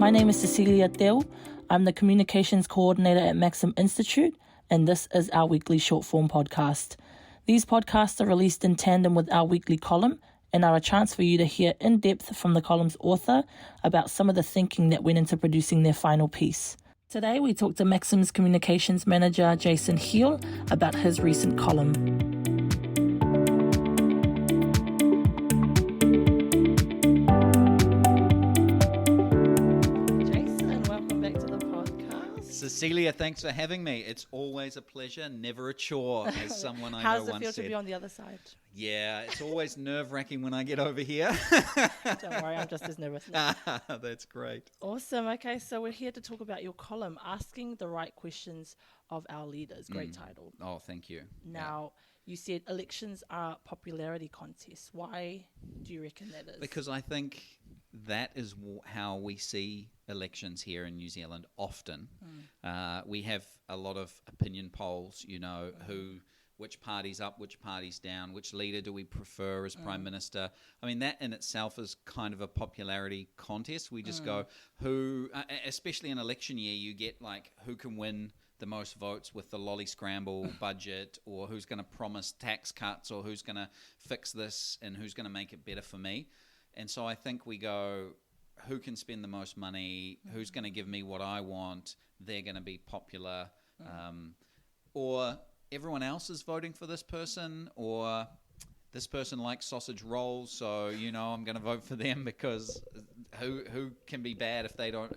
My name is Cecilia Teo. I'm the Communications Coordinator at Maxim Institute, and this is our weekly short-form podcast. These podcasts are released in tandem with our weekly column and are a chance for you to hear in depth from the column's author about some of the thinking that went into producing their final piece. Today, we talk to Maxim's Communications Manager, Jason Heale, about his recent column. Cecilia, thanks for having me. It's always a pleasure, never a chore, as someone I know once said. How does it feel to be on the other side? Yeah, it's always nerve-wracking when I get over here. Don't worry, I'm just as nervous. That's great. Awesome. Okay, so we're here to talk about your column, Asking the Right Questions of Our Leaders. Great title. Oh, thank you. Now, you said elections are popularity contests. Why do you reckon that is? Because I think that is how we see elections here in New Zealand often. We have a lot of opinion polls, which party's up, which party's down, which leader do we prefer as Prime Minister. I mean, that in itself is kind of a popularity contest. We just go, who, especially in election year, you get like who can win the most votes with the lolly scramble budget, or who's going to promise tax cuts, or who's going to fix this and who's going to make it better for me. And so I think we go, who can spend the most money, who's going to give me what I want, they're going to be popular, or everyone else is voting for this person, or this person likes sausage rolls, so I'm going to vote for them because who can be bad if they don't,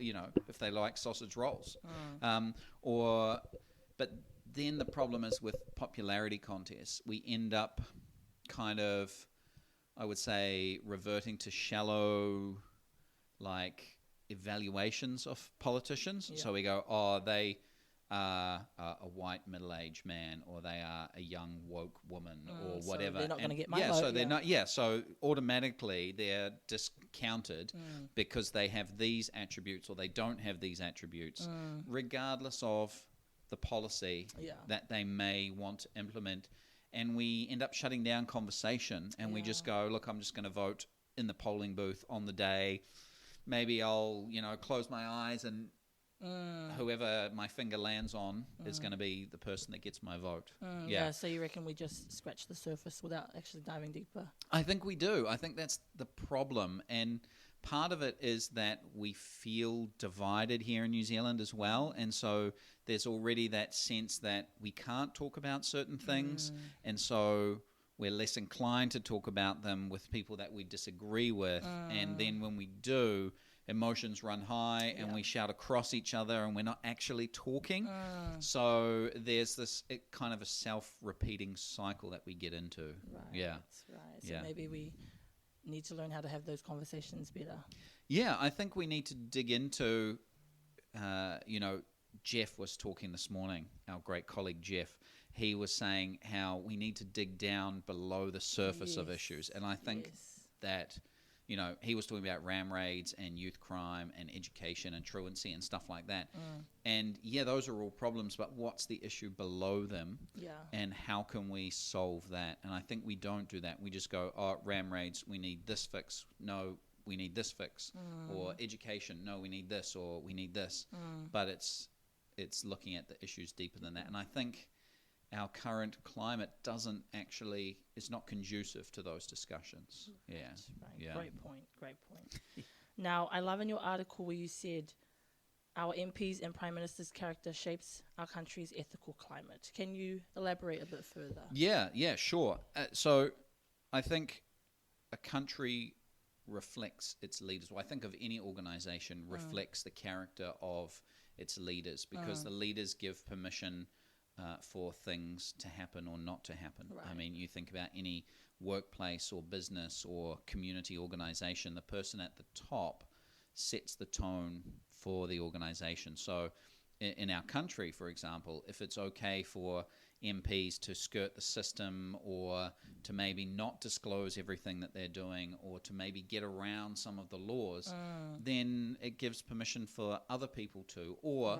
if they like sausage rolls, but then the problem is with popularity contests, we end up kind of, I would say, reverting to shallow, like evaluations of politicians. Yeah. So we go, they are a white middle-aged man, or they are a young woke woman, or whatever. So they're not going to get my vote. So they're not. Yeah, so automatically they're discounted because they have these attributes or they don't have these attributes, regardless of the policy that they may want to implement. And we end up shutting down conversation, and we just go, look, I'm just going to vote in the polling booth on the day. Maybe I'll, close my eyes, and whoever my finger lands on is going to be the person that gets my vote. So you reckon we just scratch the surface without actually diving deeper? I think we do. I think that's the problem. And part of it is that we feel divided here in New Zealand as well. And so there's already that sense that we can't talk about certain things. And so we're less inclined to talk about them with people that we disagree with. And then when we do, emotions run high and we shout across each other and we're not actually talking. So there's this kind of a self-repeating cycle that we get into. Right. Yeah. That's right. So maybe we need to learn how to have those conversations better. Yeah, I think we need to dig into, Jeff was talking this morning, our great colleague Jeff. He was saying how we need to dig down below the surface of issues. And I think that, he was talking about ram raids and youth crime and education and truancy and stuff like that. And those are all problems, but what's the issue below them? And how can we solve that? And I think we don't do that. We just go, ram raids, we need this fix. No, we need this fix. Or education, no, we need this, or we need this. But it's looking at the issues deeper than that. And I think our current climate is not conducive to those discussions. Right. Yeah. Great point. Now, I love in your article where you said our MPs and Prime Minister's character shapes our country's ethical climate. Can you elaborate a bit further? Yeah, sure. So I think a country reflects its leaders. Well, I think of any organization reflects the character of its leaders, because the leaders give permission for things to happen or not to happen. Right. I mean, you think about any workplace or business or community organization, the person at the top sets the tone for the organization. So in our country, for example, if it's okay for MPs to skirt the system, or to maybe not disclose everything that they're doing, or to maybe get around some of the laws, then it gives permission for other people to, or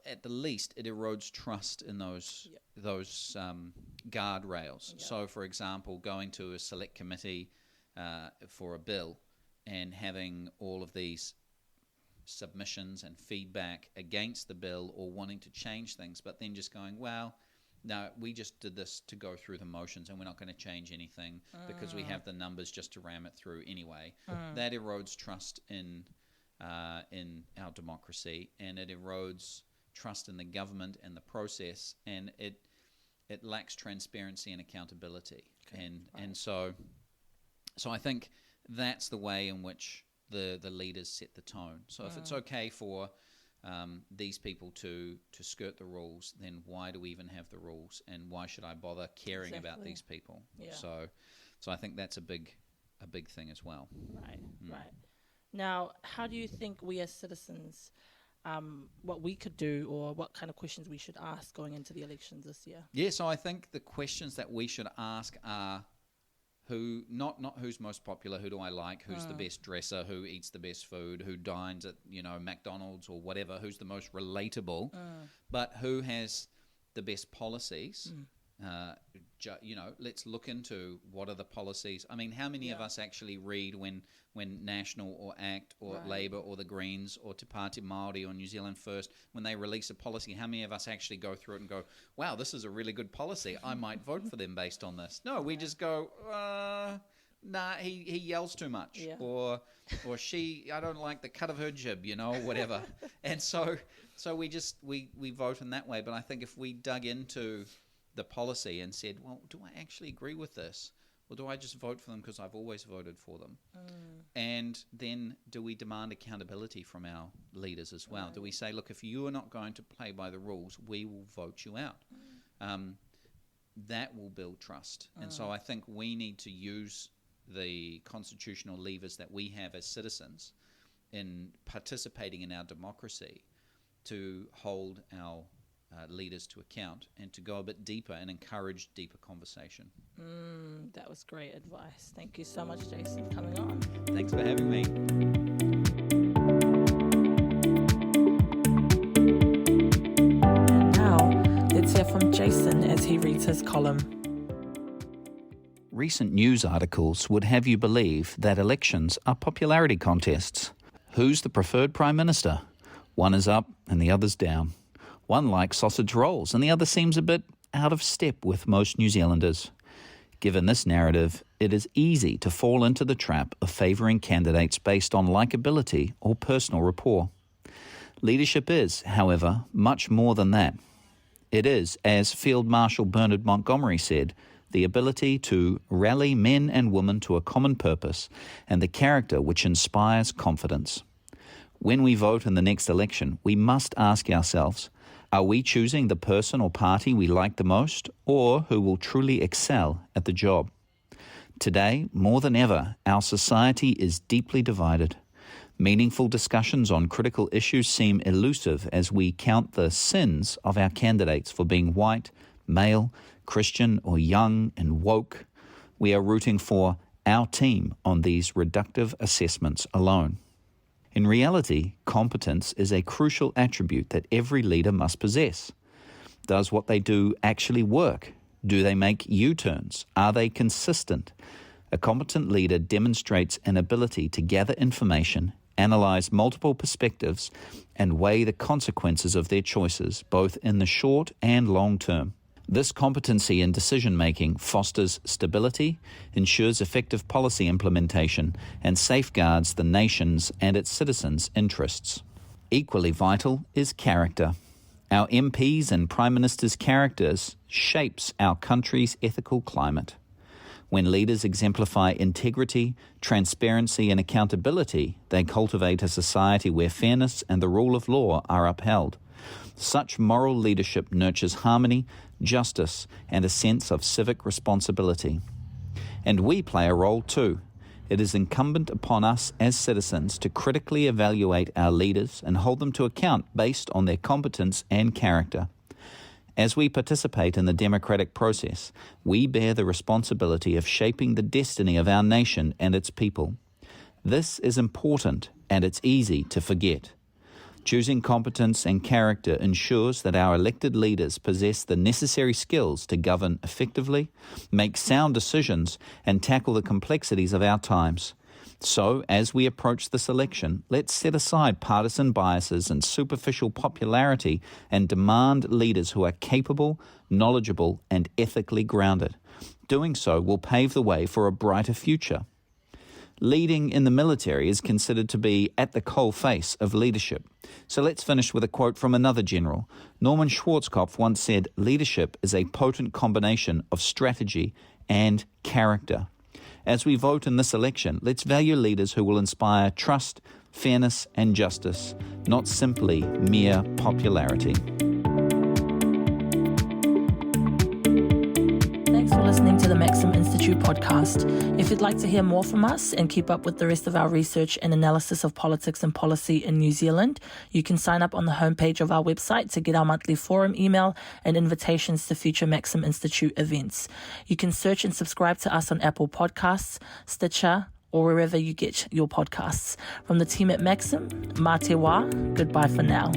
at the least it erodes trust in those guardrails. So, for example, going to a select committee for a bill and having all of these submissions and feedback against the bill or wanting to change things, but then just going, well, no, we just did this to go through the motions and we're not going to change anything because we have the numbers just to ram it through anyway. That erodes trust in our democracy, and it erodes trust in the government and the process, and it lacks transparency and accountability. Okay. And so I think that's the way in which the leaders set the tone. So if it's okay for these people to skirt the rules, then why do we even have the rules, and why should I bother caring about these people? Yeah. So I think that's a big thing as well. Right. Now, how do you think we as citizens, what we could do, or what kind of questions we should ask going into the elections this year? Yeah, so I think the questions that we should ask are not who's most popular, who do I like, who's the best dresser, who eats the best food, who dines at McDonald's or whatever, who's the most relatable, but who has the best policies. Let's look into what are the policies. I mean, how many of us actually read when National or ACT or Labour or the Greens or Te Pāti Māori or New Zealand First, when they release a policy, how many of us actually go through it and go, wow, this is a really good policy, I might vote for them based on this? No, we just go, nah, he yells too much, or she, I don't like the cut of her jib, whatever. And so we vote in that way. But I think if we dug into the policy and said, well, do I actually agree with this? Or do I just vote for them because I've always voted for them? And then do we demand accountability from our leaders as well? Do we say, look, if you are not going to play by the rules, we will vote you out? That will build trust. And so I think we need to use the constitutional levers that we have as citizens in participating in our democracy to hold our leaders to account, and to go a bit deeper and encourage deeper conversation. That was great advice. Thank you so much, Jason, for coming on. Thanks for having me. And now, let's hear from Jason as he reads his column. Recent news articles would have you believe that elections are popularity contests. Who's the preferred Prime Minister? One is up and the other's down. One likes sausage rolls and the other seems a bit out of step with most New Zealanders. Given this narrative, it is easy to fall into the trap of favouring candidates based on likability or personal rapport. Leadership is, however, much more than that. It is, as Field Marshal Bernard Montgomery said, the ability to rally men and women to a common purpose and the character which inspires confidence. When we vote in the next election, we must ask ourselves, are we choosing the person or party we like the most, or who will truly excel at the job? Today, more than ever, our society is deeply divided. Meaningful discussions on critical issues seem elusive as we count the sins of our candidates for being white, male, Christian, or young and woke. We are rooting for our team on these reductive assessments alone. In reality, competence is a crucial attribute that every leader must possess. Does what they do actually work? Do they make U-turns? Are they consistent? A competent leader demonstrates an ability to gather information, analyze multiple perspectives, and weigh the consequences of their choices, both in the short and long term. This competency in decision-making fosters stability, ensures effective policy implementation, and safeguards the nation's and its citizens' interests. Equally vital is character. Our MPs and Prime Minister's characters shapes our country's ethical climate. When leaders exemplify integrity, transparency, and accountability, they cultivate a society where fairness and the rule of law are upheld. Such moral leadership nurtures harmony, justice, and a sense of civic responsibility. And we play a role too. It is incumbent upon us as citizens to critically evaluate our leaders and hold them to account based on their competence and character. As we participate in the democratic process, we bear the responsibility of shaping the destiny of our nation and its people. This is important, and it's easy to forget. Choosing competence and character ensures that our elected leaders possess the necessary skills to govern effectively, make sound decisions, and tackle the complexities of our times. So, as we approach this election, let's set aside partisan biases and superficial popularity and demand leaders who are capable, knowledgeable, and ethically grounded. Doing so will pave the way for a brighter future. Leading in the military is considered to be at the coalface of leadership. So let's finish with a quote from another general. Norman Schwarzkopf once said, "Leadership is a potent combination of strategy and character." As we vote in this election, let's value leaders who will inspire trust, fairness, and justice, not simply mere popularity. Thanks for listening to the Maxim Institute podcast. If you'd like to hear more from us and keep up with the rest of our research and analysis of politics and policy in New Zealand, you can sign up on the homepage of our website to get our monthly forum email and invitations to future Maxim Institute events. You can search and subscribe to us on Apple Podcasts, Stitcher, or wherever you get your podcasts. From the team at Maxim, mā te wā, goodbye for now.